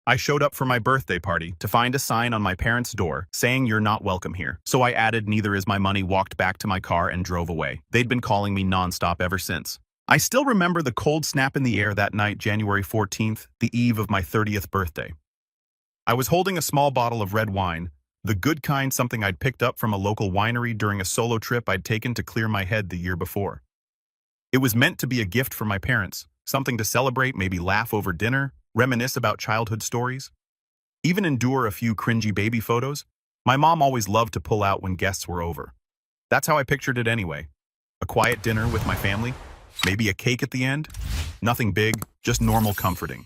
I showed up for my birthday party to find a sign on my parents' door saying you're not welcome here. So I added neither is my money, walked back to my car and drove away. They'd been calling me nonstop ever since. I still remember the cold snap in the air that night, January 14th, the eve of my 30th birthday. I was holding a small bottle of red wine, the good kind, something I'd picked up from a local winery during a solo trip I'd taken to clear my head the year before. It was meant to be a gift for my parents, something to celebrate, maybe laugh over dinner, reminisce about childhood stories, even endure a few cringy baby photos. My mom always loved to pull out when guests were over. That's how I pictured it anyway. A quiet dinner with my family, maybe a cake at the end. Nothing big, just normal comforting.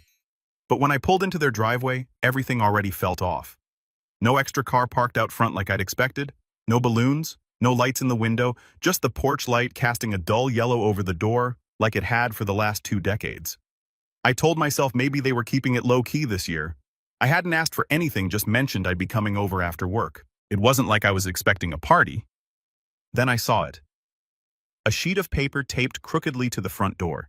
But when I pulled into their driveway, everything already felt off. No extra car parked out front like I'd expected, no balloons, no lights in the window, just the porch light casting a dull yellow over the door like it had for the last 2 decades. I told myself maybe they were keeping it low-key this year. I hadn't asked for anything, just mentioned I'd be coming over after work. It wasn't like I was expecting a party. Then I saw it. A sheet of paper taped crookedly to the front door.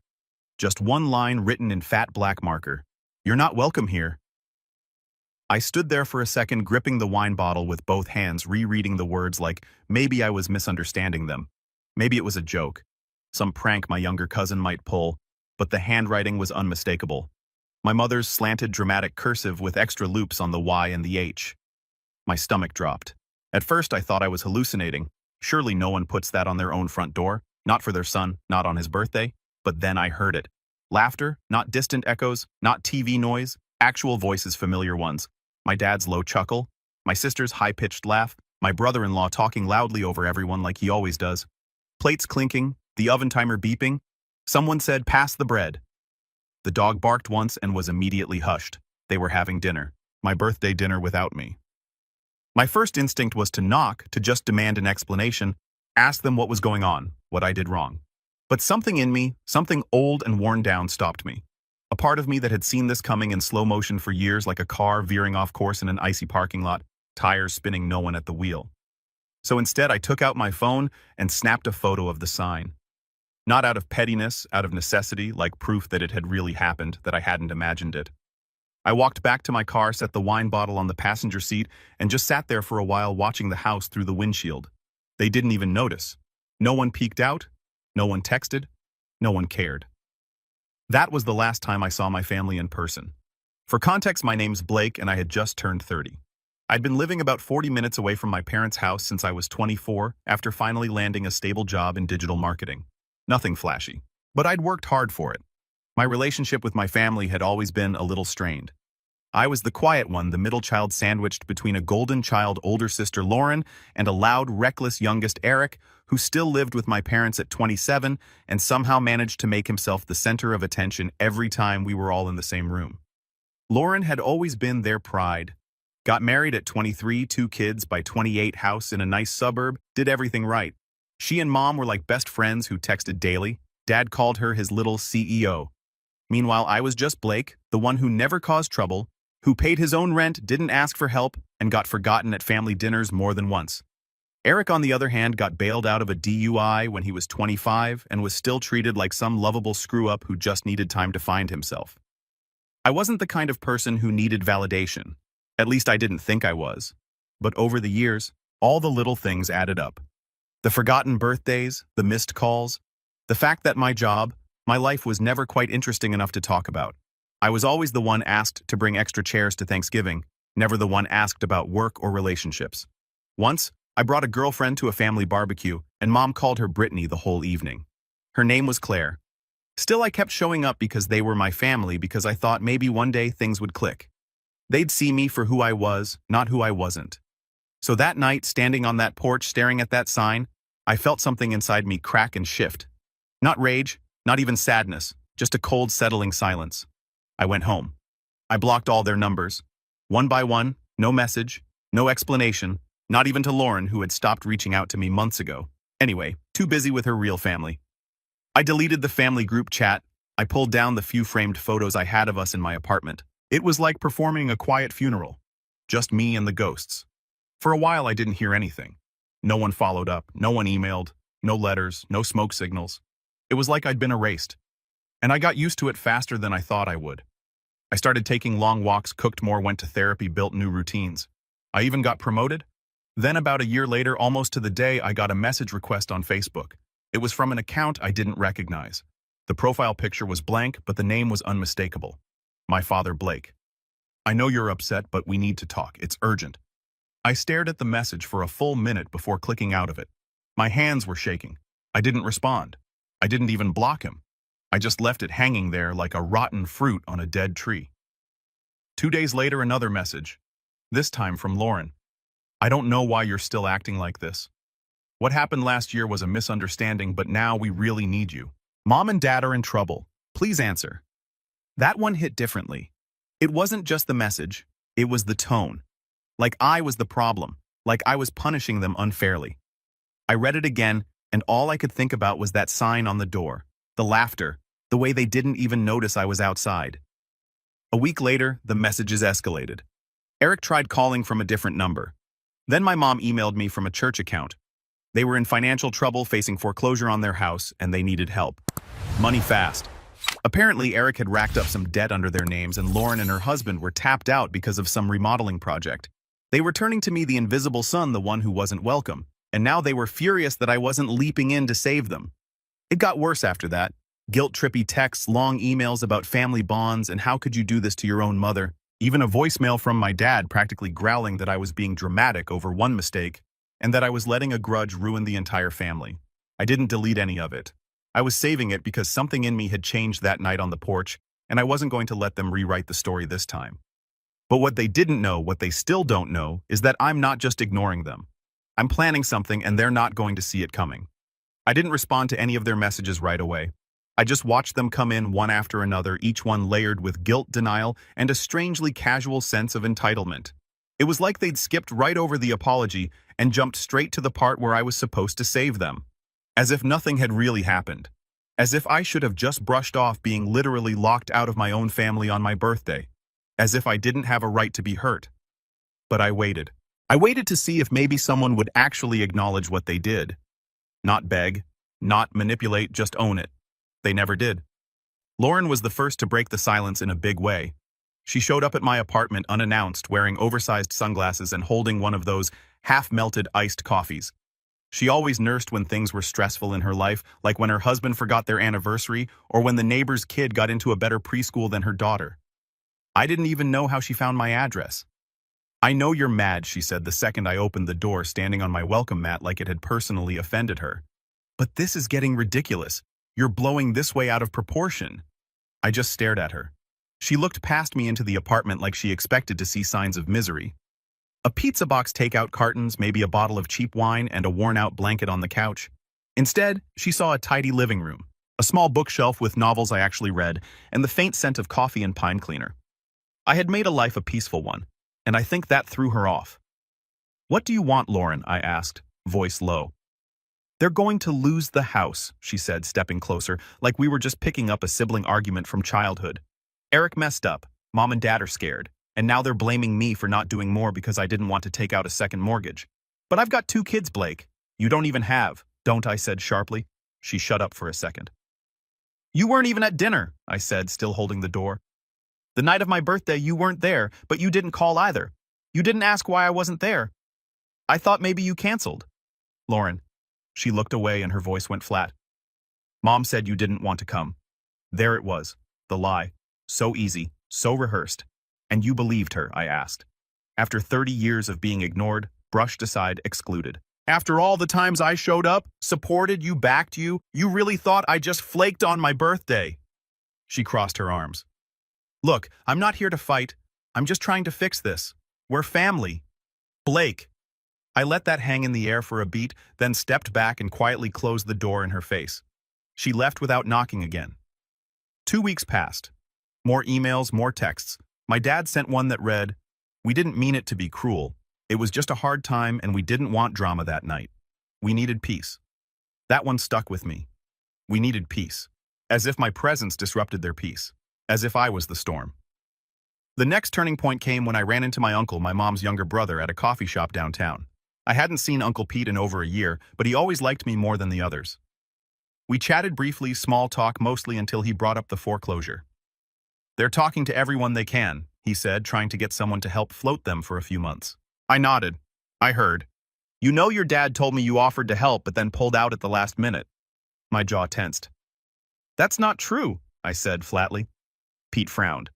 Just one line written in fat black marker. "You're not welcome here." I stood there for a second, gripping the wine bottle with both hands, rereading the words like maybe I was misunderstanding them. Maybe it was a joke. Some prank my younger cousin might pull, but the handwriting was unmistakable. My mother's slanted dramatic cursive with extra loops on the Y and the H. My stomach dropped. At first I thought I was hallucinating. Surely no one puts that on their own front door, not for their son, not on his birthday. But then I heard it. Laughter, not distant echoes, not TV noise, actual voices, familiar ones. My dad's low chuckle, my sister's high-pitched laugh, my brother-in-law talking loudly over everyone like he always does. Plates clinking, the oven timer beeping. Someone said, "Pass the bread." The dog barked once and was immediately hushed. They were having dinner. My birthday dinner without me. My first instinct was to knock, to just demand an explanation, ask them what was going on, what I did wrong. But something in me, something old and worn down, stopped me. A part of me that had seen this coming in slow motion for years, like a car veering off course in an icy parking lot, tires spinning, no one at the wheel. So instead, I took out my phone and snapped a photo of the sign. Not out of pettiness, out of necessity, like proof that it had really happened, that I hadn't imagined it. I walked back to my car, set the wine bottle on the passenger seat, and just sat there for a while watching the house through the windshield. They didn't even notice. No one peeked out, no one texted, no one cared. That was the last time I saw my family in person. For context, my name's Blake and I had just turned 30. I'd been living about 40 minutes away from my parents' house since I was 24, after finally landing a stable job in digital marketing. Nothing flashy, but I'd worked hard for it. My relationship with my family had always been a little strained. I was the quiet one, the middle child sandwiched between a golden child older sister Lauren and a loud, reckless youngest Eric, who still lived with my parents at 27 and somehow managed to make himself the center of attention every time we were all in the same room. Lauren had always been their pride. Got married at 23, 2 kids by 28, house in a nice suburb, did everything right. She and Mom were like best friends who texted daily. Dad called her his little CEO. Meanwhile, I was just Blake, the one who never caused trouble, who paid his own rent, didn't ask for help, and got forgotten at family dinners more than once. Eric, on the other hand, got bailed out of a DUI when he was 25 and was still treated like some lovable screw-up who just needed time to find himself. I wasn't the kind of person who needed validation. At least I didn't think I was. But over the years, all the little things added up. The forgotten birthdays, the missed calls, the fact that my job, my life was never quite interesting enough to talk about. I was always the one asked to bring extra chairs to Thanksgiving, never the one asked about work or relationships. Once, I brought a girlfriend to a family barbecue, and Mom called her Brittany the whole evening. Her name was Claire. Still, I kept showing up because they were my family, because I thought maybe one day things would click. They'd see me for who I was, not who I wasn't. So that night, standing on that porch staring at that sign, I felt something inside me crack and shift. Not rage, not even sadness, just a cold, settling silence. I went home. I blocked all their numbers. One by one, no message, no explanation, not even to Lauren, who had stopped reaching out to me months ago. Anyway, too busy with her real family. I deleted the family group chat. I pulled down the few framed photos I had of us in my apartment. It was like performing a quiet funeral. Just me and the ghosts. For a while, I didn't hear anything. No one followed up, no one emailed, no letters, no smoke signals. It was like I'd been erased. And I got used to it faster than I thought I would. I started taking long walks, cooked more, went to therapy, built new routines. I even got promoted. Then about a year later, almost to the day, I got a message request on Facebook. It was from an account I didn't recognize. The profile picture was blank, but the name was unmistakable. My father, Blake. I know you're upset, but we need to talk. It's urgent. I stared at the message for a full minute before clicking out of it. My hands were shaking. I didn't respond. I didn't even block him. I just left it hanging there like a rotten fruit on a dead tree. 2 days later, another message. This time from Lauren. I don't know why you're still acting like this. What happened last year was a misunderstanding, but now we really need you. Mom and Dad are in trouble. Please answer. That one hit differently. It wasn't just the message, it was the tone. Like I was the problem, like I was punishing them unfairly. I read it again, and all I could think about was that sign on the door, the laughter, the way they didn't even notice I was outside. A week later, the messages escalated. Eric tried calling from a different number. Then my mom emailed me from a church account. They were in financial trouble, facing foreclosure on their house, and they needed help. Money fast. Apparently, Eric had racked up some debt under their names, and Lauren and her husband were tapped out because of some remodeling project. They were turning to me the invisible son, the one who wasn't welcome, and now they were furious that I wasn't leaping in to save them. It got worse after that. Guilt-trippy texts, long emails about family bonds, and how could you do this to your own mother? Even a voicemail from my dad practically growling that I was being dramatic over one mistake, and that I was letting a grudge ruin the entire family. I didn't delete any of it. I was saving it because something in me had changed that night on the porch, and I wasn't going to let them rewrite the story this time. But what they didn't know, what they still don't know, is that I'm not just ignoring them. I'm planning something, and they're not going to see it coming. I didn't respond to any of their messages right away. I just watched them come in one after another, each one layered with guilt, denial, and a strangely casual sense of entitlement. It was like they'd skipped right over the apology and jumped straight to the part where I was supposed to save them. As if nothing had really happened. As if I should have just brushed off being literally locked out of my own family on my birthday. As if I didn't have a right to be hurt. But I waited. I waited to see if maybe someone would actually acknowledge what they did. Not beg, not manipulate, just own it. They never did. Lauren was the first to break the silence in a big way. She showed up at my apartment unannounced, wearing oversized sunglasses and holding one of those half-melted iced coffees. She always nursed when things were stressful in her life, like when her husband forgot their anniversary or when the neighbor's kid got into a better preschool than her daughter. I didn't even know how she found my address. I know you're mad, she said the second I opened the door, standing on my welcome mat like it had personally offended her. But this is getting ridiculous. You're blowing this way out of proportion. I just stared at her. She looked past me into the apartment like she expected to see signs of misery. A pizza box takeout cartons, maybe a bottle of cheap wine, and a worn-out blanket on the couch. Instead, she saw a tidy living room, a small bookshelf with novels I actually read, and the faint scent of coffee and pine cleaner. I had made a life a peaceful one, and I think that threw her off. What do you want, Lauren? I asked, voice low. They're going to lose the house, she said, stepping closer, like we were just picking up a sibling argument from childhood. Eric messed up, Mom and Dad are scared, and now they're blaming me for not doing more because I didn't want to take out a second mortgage. But I've got 2 kids, Blake. You don't even have, don't I? Said sharply. She shut up for a second. You weren't even at dinner, I said, still holding the door. The night of my birthday, you weren't there, but you didn't call either. You didn't ask why I wasn't there. I thought maybe you canceled. Lauren. She looked away and her voice went flat. Mom said you didn't want to come. There it was, the lie. So easy, so rehearsed. And you believed her, I asked. After 30 years of being ignored, brushed aside, excluded. After all the times I showed up, supported you, backed you, you really thought I just flaked on my birthday. She crossed her arms. Look, I'm not here to fight. I'm just trying to fix this. We're family. Blake. I let that hang in the air for a beat, then stepped back and quietly closed the door in her face. She left without knocking again. 2 weeks passed. More emails, more texts. My dad sent one that read, "We didn't mean it to be cruel. It was just a hard time and we didn't want drama that night. We needed peace." That one stuck with me. We needed peace. As if my presence disrupted their peace. As if I was the storm. The next turning point came when I ran into my uncle, my mom's younger brother, at a coffee shop downtown. I hadn't seen Uncle Pete in over a year, but he always liked me more than the others. We chatted briefly, small talk mostly, until he brought up the foreclosure. They're talking to everyone they can, he said, trying to get someone to help float them for a few months. I nodded. I heard. You know your dad told me you offered to help but then pulled out at the last minute. My jaw tensed. That's not true, I said flatly. Pete frowned.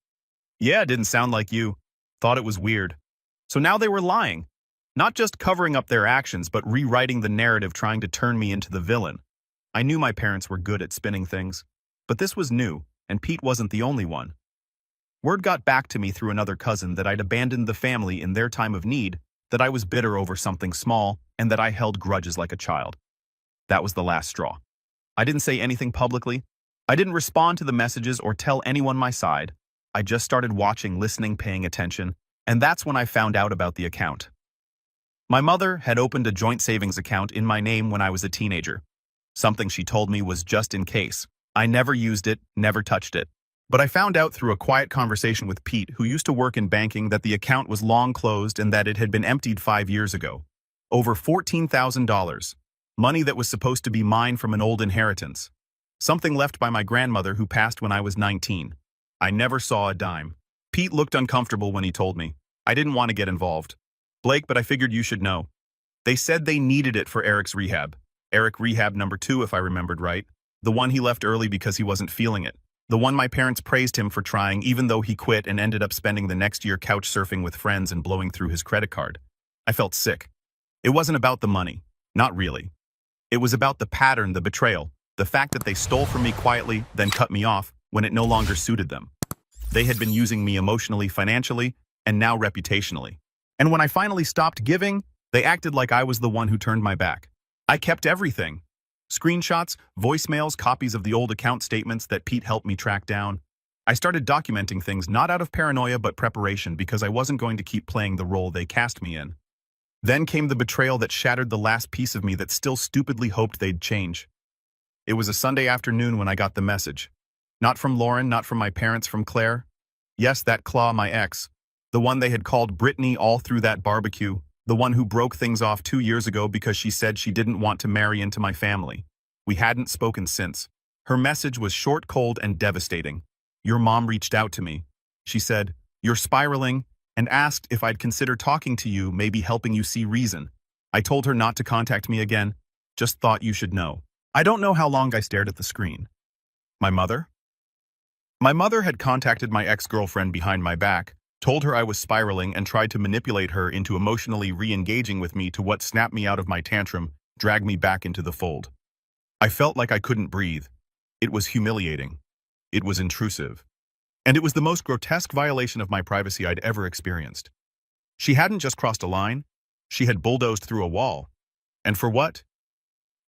Yeah, it didn't sound like you. Thought it was weird. So now they were lying. Not just covering up their actions, but rewriting the narrative, trying to turn me into the villain. I knew my parents were good at spinning things. But this was new, and Pete wasn't the only one. Word got back to me through another cousin that I'd abandoned the family in their time of need, that I was bitter over something small, and that I held grudges like a child. That was the last straw. I didn't say anything publicly. I didn't respond to the messages or tell anyone my side. I just started watching, listening, paying attention, and that's when I found out about the account. My mother had opened a joint savings account in my name when I was a teenager. Something she told me was just in case. I never used it, never touched it. But I found out through a quiet conversation with Pete, who used to work in banking, that the account was long closed and that it had been emptied 5 years ago. Over $14,000. Money that was supposed to be mine from an old inheritance. Something left by my grandmother who passed when I was 19. I never saw a dime. Pete looked uncomfortable when he told me. I didn't want to get involved. Blake, but I figured you should know. They said they needed it for Eric's rehab. Eric rehab number 2, if I remembered right. The one he left early because he wasn't feeling it. The one my parents praised him for trying, even though he quit and ended up spending the next year couch surfing with friends and blowing through his credit card. I felt sick. It wasn't about the money. Not really. It was about the pattern, the betrayal, the fact that they stole from me quietly, then cut me off when it no longer suited them. They had been using me emotionally, financially, and now reputationally. And when I finally stopped giving, they acted like I was the one who turned my back. I kept everything. Screenshots, voicemails, copies of the old account statements that Pete helped me track down. I started documenting things not out of paranoia but preparation, because I wasn't going to keep playing the role they cast me in. Then came the betrayal that shattered the last piece of me that still stupidly hoped they'd change. It was a Sunday afternoon when I got the message. Not from Lauren, not from my parents, from Claire. Yes, that Claw, my ex. The one they had called Brittany all through that barbecue. The one who broke things off 2 years ago because she said she didn't want to marry into my family. We hadn't spoken since. Her message was short, cold, and devastating. Your mom reached out to me. She said, "You're spiraling," and asked if I'd consider talking to you, maybe helping you see reason. I told her not to contact me again. Just thought you should know. I don't know how long I stared at the screen. My mother? My mother had contacted my ex-girlfriend behind my back, told her I was spiraling, and tried to manipulate her into emotionally re-engaging with me to what snapped me out of my tantrum, drag me back into the fold. I felt like I couldn't breathe. It was humiliating. It was intrusive. And it was the most grotesque violation of my privacy I'd ever experienced. She hadn't just crossed a line, she had bulldozed through a wall. And for what?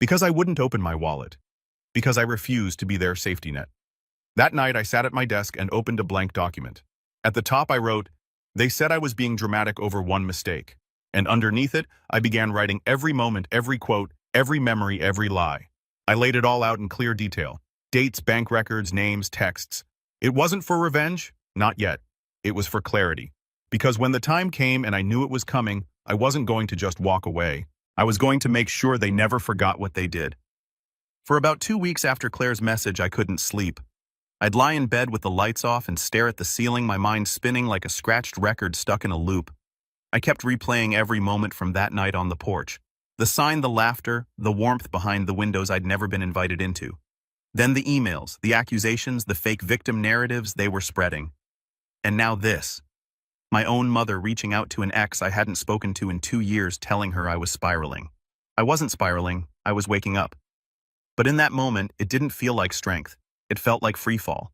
Because I wouldn't open my wallet. Because I refused to be their safety net. That night I sat at my desk and opened a blank document. At the top I wrote, "They said I was being dramatic over one mistake." And underneath it, I began writing every moment, every quote, every memory, every lie. I laid it all out in clear detail. Dates, bank records, names, texts. It wasn't for revenge, not yet. It was for clarity. Because when the time came and I knew it was coming, I wasn't going to just walk away. I was going to make sure they never forgot what they did. For about 2 weeks after Claire's message, I couldn't sleep. I'd lie in bed with the lights off and stare at the ceiling, my mind spinning like a scratched record stuck in a loop. I kept replaying every moment from that night on the porch. The sign, the laughter, the warmth behind the windows I'd never been invited into. Then the emails, the accusations, the fake victim narratives they were spreading. And now this. My own mother reaching out to an ex I hadn't spoken to in 2 years, telling her I was spiraling. I wasn't spiraling, I was waking up. But in that moment, it didn't feel like strength. It felt like free fall.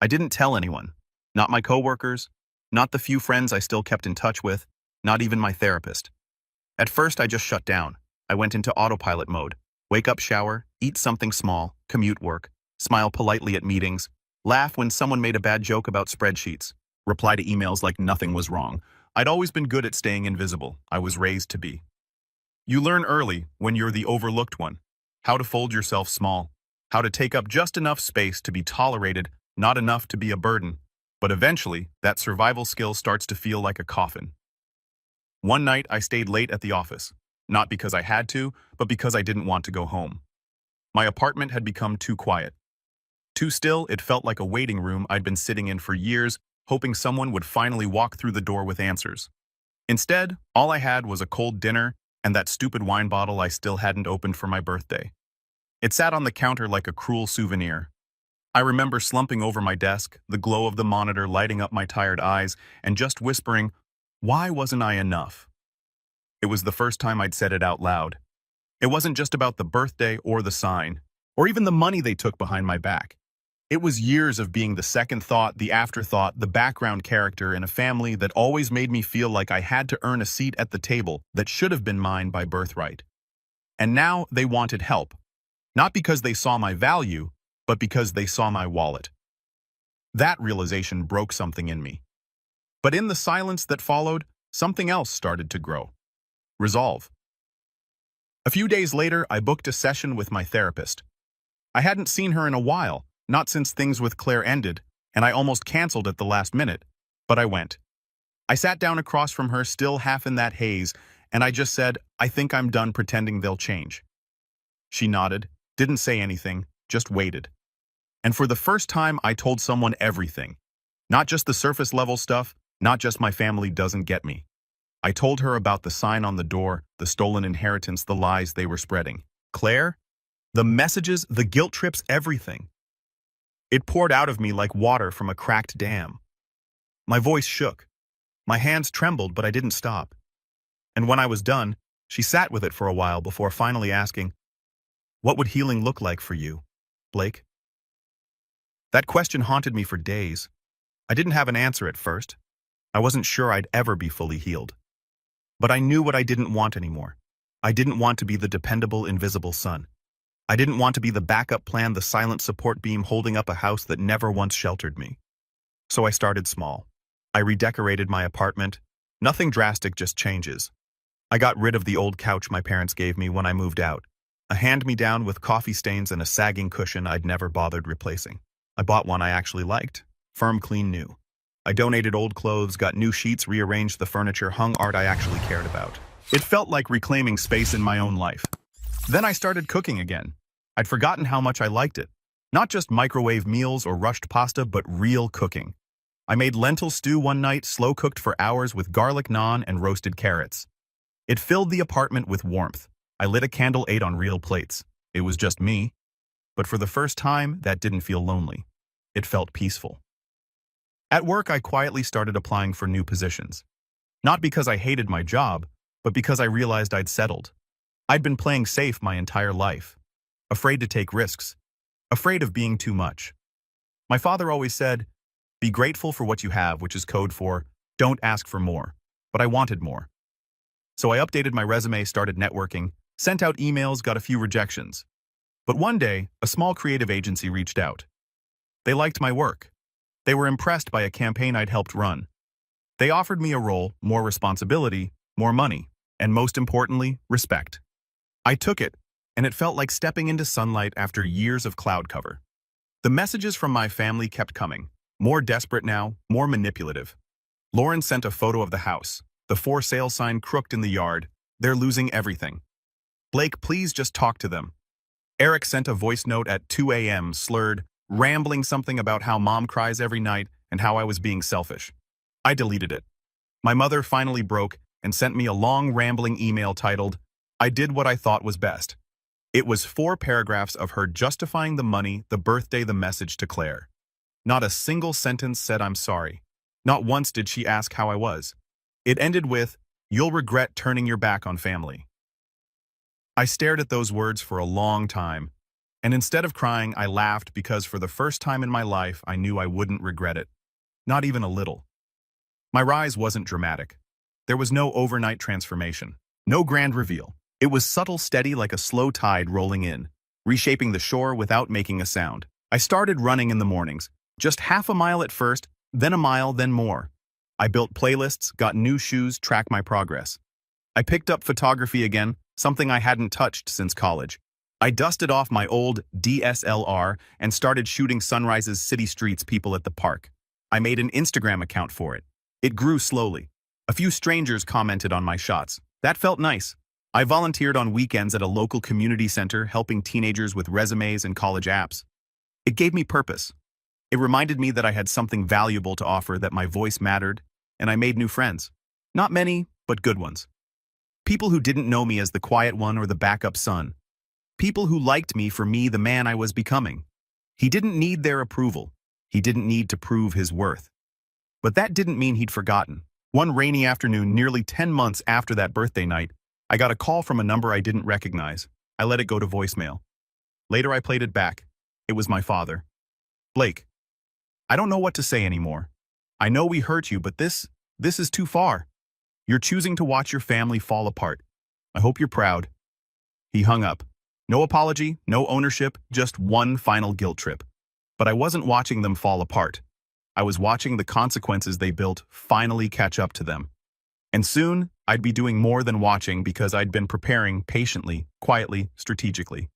I didn't tell anyone. Not my coworkers, not the few friends I still kept in touch with, not even my therapist. At first, I just shut down. I went into autopilot mode. Wake up, shower, eat something small, commute work, smile politely at meetings, laugh when someone made a bad joke about spreadsheets, reply to emails like nothing was wrong. I'd always been good at staying invisible. I was raised to be. You learn early, when you're the overlooked one, how to fold yourself small, how to take up just enough space to be tolerated, not enough to be a burden. But eventually, that survival skill starts to feel like a coffin. One night, I stayed late at the office. Not because I had to, but because I didn't want to go home. My apartment had become too quiet. Too still, it felt like a waiting room I'd been sitting in for years, hoping someone would finally walk through the door with answers. Instead, all I had was a cold dinner and that stupid wine bottle I still hadn't opened for my birthday. It sat on the counter like a cruel souvenir. I remember slumping over my desk, the glow of the monitor lighting up my tired eyes, and just whispering, "Why wasn't I enough?" It was the first time I'd said it out loud. It wasn't just about the birthday or the sign, or even the money they took behind my back. It was years of being the second thought, the afterthought, the background character in a family that always made me feel like I had to earn a seat at the table that should have been mine by birthright. And now they wanted help, not because they saw my value, but because they saw my wallet. That realization broke something in me. But in the silence that followed, something else started to grow. Resolve. A few days later, I booked a session with my therapist. I hadn't seen her in a while, not since things with Claire ended, and I almost canceled at the last minute, but I went. I sat down across from her, still half in that haze, and I just said, "I think I'm done pretending they'll change." She nodded, didn't say anything, just waited. And for the first time, I told someone everything. Not just the surface level stuff, not just my family doesn't get me. I told her about the sign on the door, the stolen inheritance, the lies they were spreading. Claire? The messages, the guilt trips, everything. It poured out of me like water from a cracked dam. My voice shook. My hands trembled, but I didn't stop. And when I was done, she sat with it for a while before finally asking, "What would healing look like for you, Blake?" That question haunted me for days. I didn't have an answer at first. I wasn't sure I'd ever be fully healed. But I knew what I didn't want anymore. I didn't want to be the dependable, invisible son. I didn't want to be the backup plan, the silent support beam holding up a house that never once sheltered me. So I started small. I redecorated my apartment. Nothing drastic, just changes. I got rid of the old couch my parents gave me when I moved out. A hand-me-down with coffee stains and a sagging cushion I'd never bothered replacing. I bought one I actually liked. Firm, clean, new. I donated old clothes, got new sheets, rearranged the furniture, hung art I actually cared about. It felt like reclaiming space in my own life. Then I started cooking again. I'd forgotten how much I liked it. Not just microwave meals or rushed pasta, but real cooking. I made lentil stew one night, slow-cooked for hours with garlic naan and roasted carrots. It filled the apartment with warmth. I lit a candle, ate on real plates. It was just me. But for the first time, that didn't feel lonely. It felt peaceful. At work, I quietly started applying for new positions. Not because I hated my job, but because I realized I'd settled. I'd been playing safe my entire life. Afraid to take risks. Afraid of being too much. My father always said, "Be grateful for what you have," which is code for, "Don't ask for more." But I wanted more. So I updated my resume, started networking, sent out emails, got a few rejections. But one day, a small creative agency reached out. They liked my work. They were impressed by a campaign I'd helped run. They offered me a role, more responsibility, more money, and most importantly, respect. I took it, and it felt like stepping into sunlight after years of cloud cover. The messages from my family kept coming, more desperate now, more manipulative. Lauren sent a photo of the house, the for sale sign crooked in the yard. They're losing everything. Blake, please just talk to them. Eric sent a voice note at 2 a.m., slurred, rambling something about how mom cries every night and how I was being selfish. I deleted it. My mother finally broke and sent me a long, rambling email titled, "I did what I thought was best." It was 4 paragraphs of her justifying the money, the birthday, the message to Claire. Not a single sentence said I'm sorry. Not once did she ask how I was. It ended with, "You'll regret turning your back on family." I stared at those words for a long time, and instead of crying, I laughed because for the first time in my life, I knew I wouldn't regret it. Not even a little. My rise wasn't dramatic. There was no overnight transformation, no grand reveal. It was subtle, steady like a slow tide rolling in, reshaping the shore without making a sound. I started running in the mornings, just half a mile at first, then a mile, then more. I built playlists, got new shoes, tracked my progress. I picked up photography again, something I hadn't touched since college. I dusted off my old DSLR and started shooting sunrises, city streets, people at the park. I made an Instagram account for it. It grew slowly. A few strangers commented on my shots. That felt nice. I volunteered on weekends at a local community center, helping teenagers with resumes and college apps. It gave me purpose. It reminded me that I had something valuable to offer, that my voice mattered, and I made new friends. Not many, but good ones. People who didn't know me as the quiet one or the backup son. People who liked me for me, the man I was becoming. He didn't need their approval. He didn't need to prove his worth. But that didn't mean he'd forgotten. One rainy afternoon, nearly 10 months after that birthday night, I got a call from a number I didn't recognize. I let it go to voicemail. Later, I played it back. It was my father. Blake, I don't know what to say anymore. I know we hurt you, but this is too far. You're choosing to watch your family fall apart. I hope you're proud. He hung up. No apology, no ownership, just one final guilt trip. But I wasn't watching them fall apart. I was watching the consequences they built finally catch up to them. And soon, I'd be doing more than watching, because I'd been preparing patiently, quietly, strategically.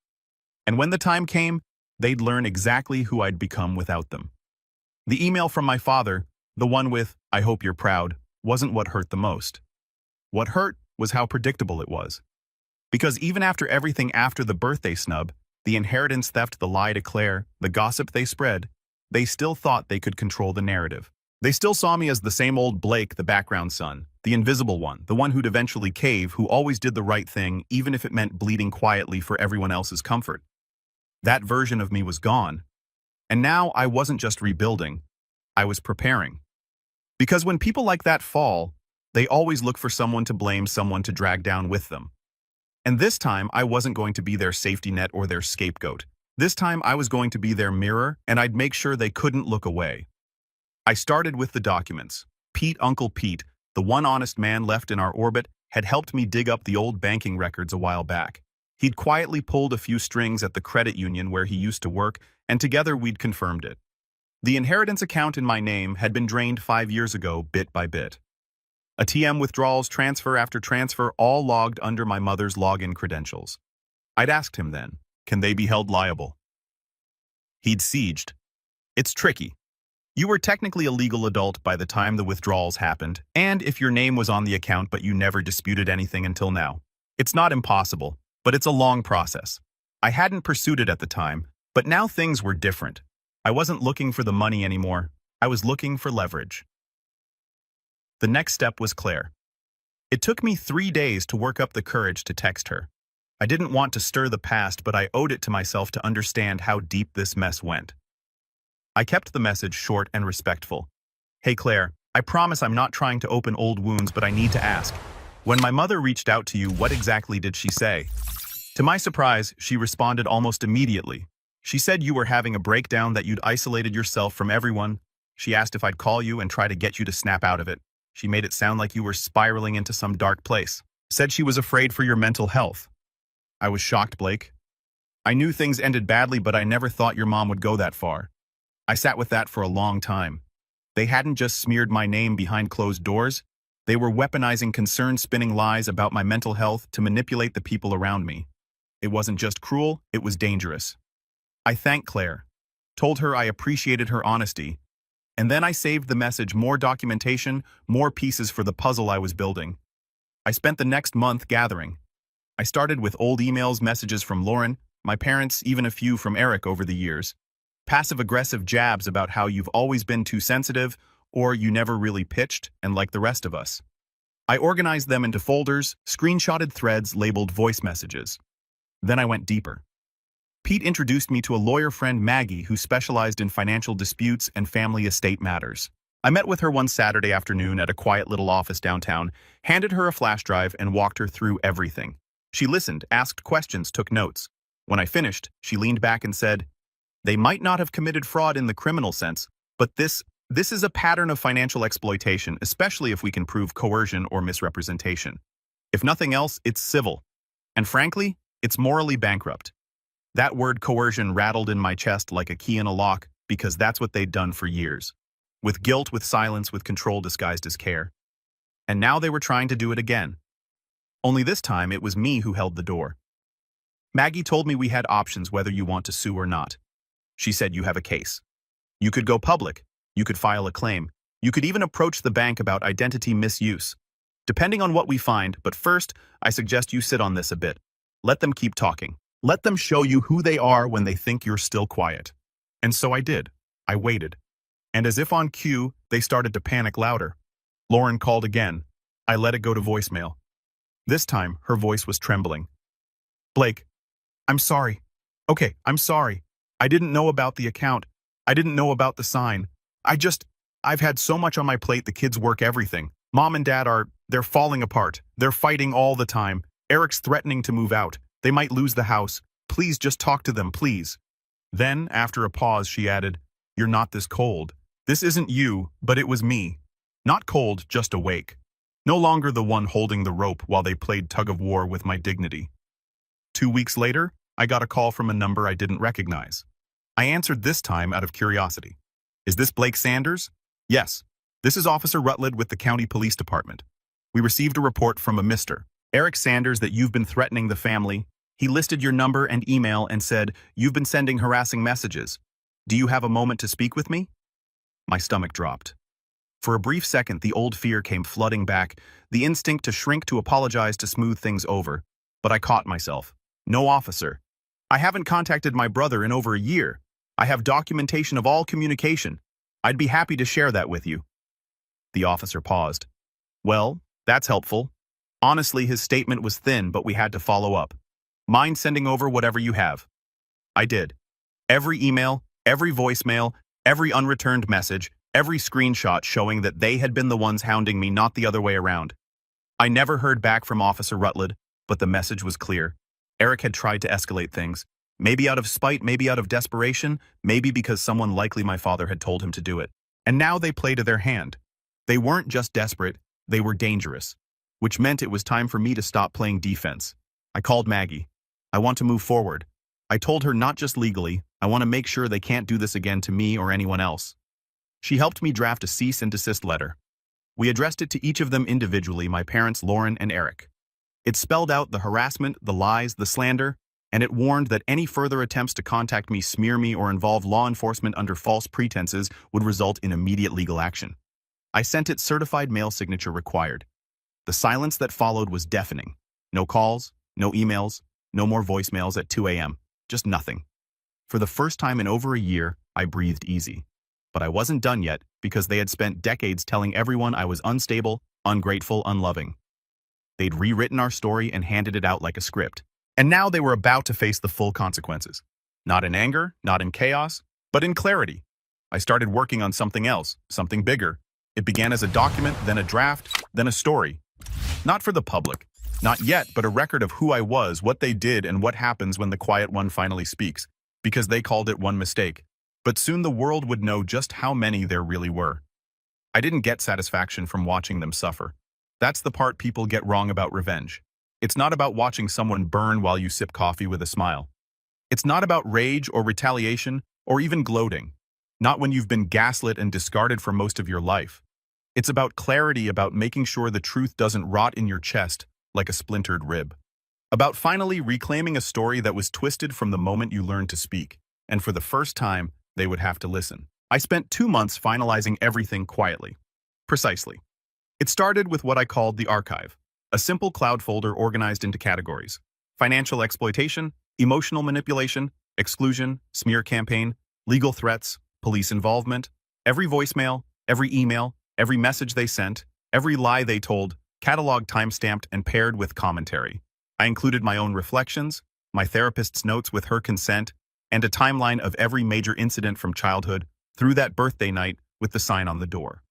And when the time came, they'd learn exactly who I'd become without them. The email from my father, the one with, "I hope you're proud," wasn't what hurt the most. What hurt was how predictable it was. Because even after everything, after the birthday snub, the inheritance theft, the lie to Claire, the gossip they spread, they still thought they could control the narrative. They still saw me as the same old Blake, the background son, the invisible one, the one who'd eventually cave, who always did the right thing, even if it meant bleeding quietly for everyone else's comfort. That version of me was gone. And now I wasn't just rebuilding, I was preparing. Because when people like that fall, they always look for someone to blame, someone to drag down with them. And this time, I wasn't going to be their safety net or their scapegoat. This time, I was going to be their mirror, and I'd make sure they couldn't look away. I started with the documents. Pete, Uncle Pete, the one honest man left in our orbit, had helped me dig up the old banking records a while back. He'd quietly pulled a few strings at the credit union where he used to work, and together we'd confirmed it. The inheritance account in my name had been drained 5 years ago, bit by bit. ATM withdrawals, transfer after transfer, all logged under my mother's login credentials. I'd asked him then, can they be held liable? He'd sieged. It's tricky. You were technically a legal adult by the time the withdrawals happened, and if your name was on the account but you never disputed anything until now. It's not impossible, but it's a long process. I hadn't pursued it at the time, but now things were different. I wasn't looking for the money anymore. I was looking for leverage. The next step was Claire. It took me 3 days to work up the courage to text her. I didn't want to stir the past, but I owed it to myself to understand how deep this mess went. I kept the message short and respectful. Hey Claire, I promise I'm not trying to open old wounds, but I need to ask. When my mother reached out to you, what exactly did she say? To my surprise, she responded almost immediately. She said you were having a breakdown, that you'd isolated yourself from everyone. She asked if I'd call you and try to get you to snap out of it. She made it sound like you were spiraling into some dark place. Said she was afraid for your mental health. I was shocked, Blake. I knew things ended badly, but I never thought your mom would go that far. I sat with that for a long time. They hadn't just smeared my name behind closed doors. They were weaponizing concern, spinning lies about my mental health to manipulate the people around me. It wasn't just cruel, it was dangerous. I thanked Claire, told her I appreciated her honesty, and then I saved the message, more documentation, more pieces for the puzzle I was building. I spent the next month gathering. I started with old emails, messages from Lauren, my parents, even a few from Eric over the years. Passive-aggressive jabs about how you've always been too sensitive, or you never really pitched, and like the rest of us. I organized them into folders, screenshotted threads labeled voice messages. Then I went deeper. Pete introduced me to a lawyer friend, Maggie, who specialized in financial disputes and family estate matters. I met with her one Saturday afternoon at a quiet little office downtown, handed her a flash drive, and walked her through everything. She listened, asked questions, took notes. When I finished, she leaned back and said, "They might not have committed fraud in the criminal sense, but this is a pattern of financial exploitation, especially if we can prove coercion or misrepresentation. If nothing else, it's civil. And frankly, it's morally bankrupt." That word coercion rattled in my chest like a key in a lock, because that's what they'd done for years. With guilt, with silence, with control disguised as care. And now they were trying to do it again. Only this time, it was me who held the door. Maggie told me we had options whether you want to sue or not. She said you have a case. You could go public. You could file a claim. You could even approach the bank about identity misuse. Depending on what we find, but first, I suggest you sit on this a bit. Let them keep talking. Let them show you who they are when they think you're still quiet. And so I did. I waited. And as if on cue, they started to panic louder. Lauren called again. I let it go to voicemail. This time, her voice was trembling. Blake, I'm sorry. Okay, I'm sorry. I didn't know about the account. I didn't know about the sign. I've had so much on my plate, the kids work everything. Mom and Dad they're falling apart. They're fighting all the time. Eric's threatening to move out. They might lose the house. Please just talk to them, please. Then, after a pause, she added, You're not this cold. This isn't you, but it was me. Not cold, just awake. No longer the one holding the rope while they played tug-of-war with my dignity. 2 weeks later, I got a call from a number I didn't recognize. I answered this time out of curiosity. Is this Blake Sanders? Yes. This is Officer Rutledge with the County Police Department. We received a report from a Mr. Eric Sanders that you've been threatening the family. He listed your number and email and said, You've been sending harassing messages. Do you have a moment to speak with me? My stomach dropped. For a brief second, the old fear came flooding back, the instinct to shrink to apologize to smooth things over. But I caught myself. No, officer. I haven't contacted my brother in over a year. I have documentation of all communication. I'd be happy to share that with you. The officer paused. Well, that's helpful. Honestly, his statement was thin, but we had to follow up. Mind sending over whatever you have? I did. Every email, every voicemail, every unreturned message, every screenshot showing that they had been the ones hounding me, not the other way around. I never heard back from Officer Rutledge, but the message was clear. Eric had tried to escalate things. Maybe out of spite, maybe out of desperation, maybe because someone likely my father had told him to do it. And now they played to their hand. They weren't just desperate, they were dangerous, which meant it was time for me to stop playing defense. I called Maggie. I want to move forward. I told her not just legally, I want to make sure they can't do this again to me or anyone else. She helped me draft a cease and desist letter. We addressed it to each of them individually, my parents Lauren and Eric. It spelled out the harassment, the lies, the slander, and it warned that any further attempts to contact me, smear me, or involve law enforcement under false pretenses would result in immediate legal action. I sent it certified mail signature required. The silence that followed was deafening. No calls, no emails, no more voicemails at 2 a.m., just nothing. For the first time in over a year, I breathed easy. But I wasn't done yet because they had spent decades telling everyone I was unstable, ungrateful, unloving. They'd rewritten our story and handed it out like a script. And now they were about to face the full consequences. Not in anger, not in chaos, but in clarity. I started working on something else, something bigger. It began as a document, then a draft, then a story. Not for the public, not yet, but a record of who I was, what they did, and what happens when the quiet one finally speaks, because they called it one mistake. But soon the world would know just how many there really were. I didn't get satisfaction from watching them suffer. That's the part people get wrong about revenge. It's not about watching someone burn while you sip coffee with a smile. It's not about rage or retaliation or even gloating. Not when you've been gaslit and discarded for most of your life. It's about clarity, about making sure the truth doesn't rot in your chest like a splintered rib. About finally reclaiming a story that was twisted from the moment you learned to speak, and for the first time, they would have to listen. I spent 2 months finalizing everything quietly. Precisely. It started with what I called the archive, a simple cloud folder organized into categories: financial exploitation, emotional manipulation, exclusion, smear campaign, legal threats, police involvement, every voicemail, every email, every message they sent, every lie they told, cataloged, time-stamped, and paired with commentary. I included my own reflections, my therapist's notes with her consent, and a timeline of every major incident from childhood through that birthday night with the sign on the door.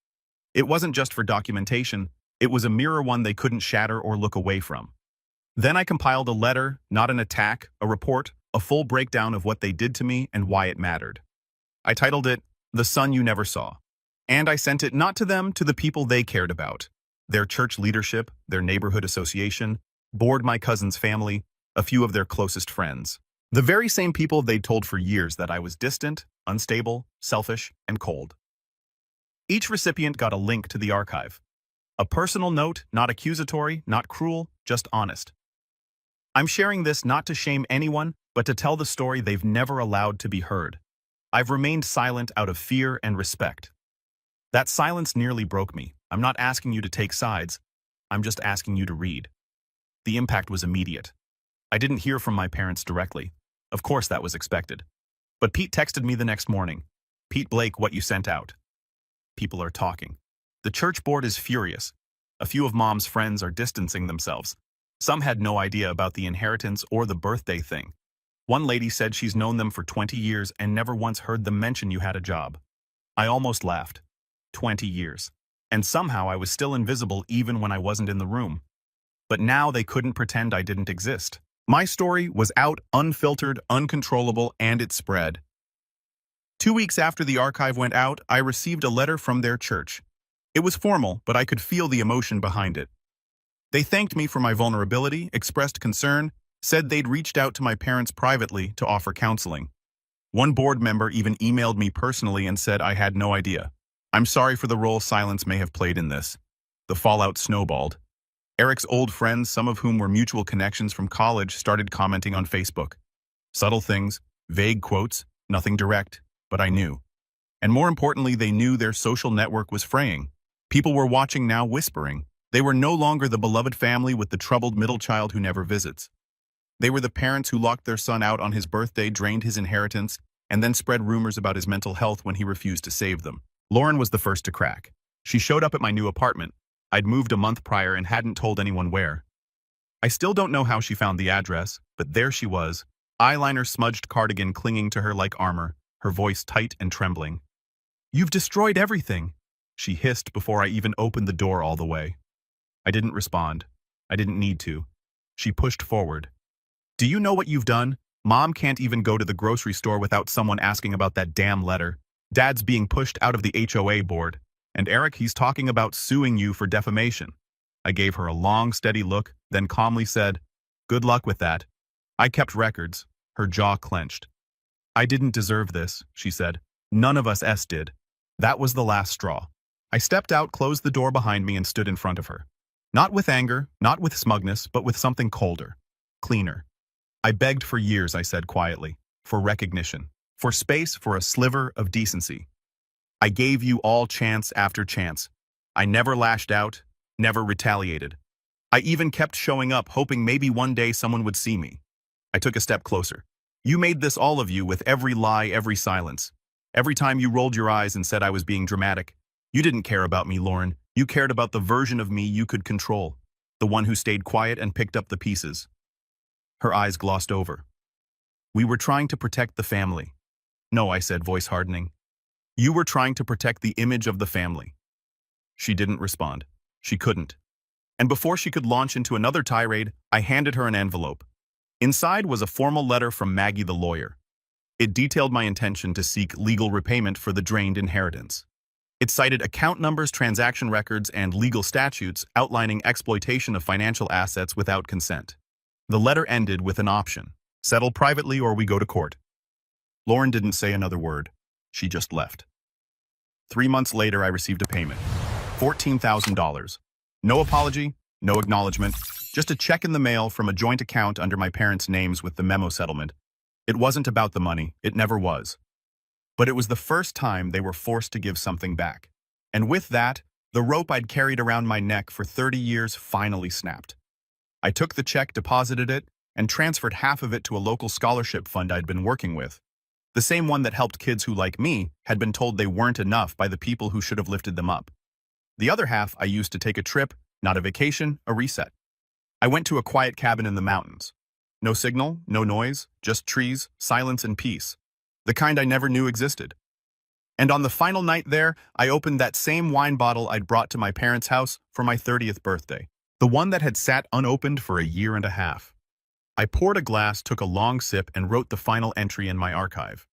It wasn't just for documentation, it was a mirror one they couldn't shatter or look away from. Then I compiled a letter, not an attack, a report, a full breakdown of what they did to me and why it mattered. I titled it, The Son You Never Saw. And I sent it not to them, to the people they cared about. Their church leadership, their neighborhood association, bored my cousin's family, a few of their closest friends. The very same people they'd told for years that I was distant, unstable, selfish, and cold. Each recipient got a link to the archive. A personal note, not accusatory, not cruel, just honest. I'm sharing this not to shame anyone, but to tell the story they've never allowed to be heard. I've remained silent out of fear and respect. That silence nearly broke me. I'm not asking you to take sides. I'm just asking you to read. The impact was immediate. I didn't hear from my parents directly. Of course, that was expected. But Pete texted me the next morning. Pete Blake, what you sent out. People are talking. The church board is furious. A few of Mom's friends are distancing themselves. Some had no idea about the inheritance or the birthday thing. One lady said she's known them for 20 years and never once heard them mention you had a job. I almost laughed. 20 years. And somehow I was still invisible even when I wasn't in the room. But now they couldn't pretend I didn't exist. My story was out, unfiltered, uncontrollable, and it spread. 2 weeks after the archive went out, I received a letter from their church. It was formal, but I could feel the emotion behind it. They thanked me for my vulnerability, expressed concern, said they'd reached out to my parents privately to offer counseling. One board member even emailed me personally and said I had no idea. I'm sorry for the role silence may have played in this. The fallout snowballed. Eric's old friends, some of whom were mutual connections from college, started commenting on Facebook. Subtle things, vague quotes, nothing direct, but I knew. And more importantly, they knew their social network was fraying. People were watching now, whispering. They were no longer the beloved family with the troubled middle child who never visits. They were the parents who locked their son out on his birthday, drained his inheritance, and then spread rumors about his mental health when he refused to save them. Lauren was the first to crack. She showed up at my new apartment. I'd moved a month prior and hadn't told anyone where. I still don't know how she found the address, but there she was, eyeliner-smudged cardigan clinging to her like armor, her voice tight and trembling. "You've destroyed everything," she hissed before I even opened the door all the way. I didn't respond. I didn't need to. She pushed forward. "Do you know what you've done? Mom can't even go to the grocery store without someone asking about that damn letter. Dad's being pushed out of the HOA board. And Eric, he's talking about suing you for defamation." I gave her a long, steady look, then calmly said, "Good luck with that." I kept records. Her jaw clenched. "I didn't deserve this," she said. "None of us did." That was the last straw. I stepped out, closed the door behind me, and stood in front of her. Not with anger, not with smugness, but with something colder, cleaner. "I begged for years," I said quietly, "for recognition, for space, for a sliver of decency. I gave you all chance after chance. I never lashed out, never retaliated. I even kept showing up, hoping maybe one day someone would see me." I took a step closer. "You made this, all of you, with every lie, every silence. Every time you rolled your eyes and said I was being dramatic. You didn't care about me, Lauren. You cared about the version of me you could control, the one who stayed quiet and picked up the pieces." Her eyes glossed over. "We were trying to protect the family." "No," I said, voice hardening. "You were trying to protect the image of the family." She didn't respond. She couldn't. And before she could launch into another tirade, I handed her an envelope. Inside was a formal letter from Maggie the lawyer. It detailed my intention to seek legal repayment for the drained inheritance. It cited account numbers, transaction records, and legal statutes outlining exploitation of financial assets without consent. The letter ended with an option: settle privately or we go to court. Lauren didn't say another word. She just left. 3 months later, I received a payment. $14,000. No apology, no acknowledgement, just a check in the mail from a joint account under my parents' names with the memo settlement. It wasn't about the money, it never was. But it was the first time they were forced to give something back. And with that, the rope I'd carried around my neck for 30 years finally snapped. I took the check, deposited it, and transferred half of it to a local scholarship fund I'd been working with. The same one that helped kids who, like me, had been told they weren't enough by the people who should have lifted them up. The other half I used to take a trip, not a vacation, a reset. I went to a quiet cabin in the mountains. No signal, no noise, just trees, silence, and peace. The kind I never knew existed. And on the final night there, I opened that same wine bottle I'd brought to my parents' house for my 30th birthday. The one that had sat unopened for a year and a half. I poured a glass, took a long sip, and wrote the final entry in my archive.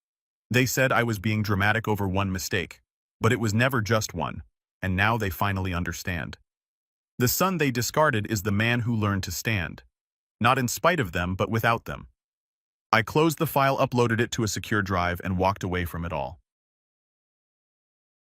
They said I was being dramatic over one mistake, but it was never just one, and now they finally understand. The son they discarded is the man who learned to stand. Not in spite of them, but without them. I closed the file, uploaded it to a secure drive, and walked away from it all.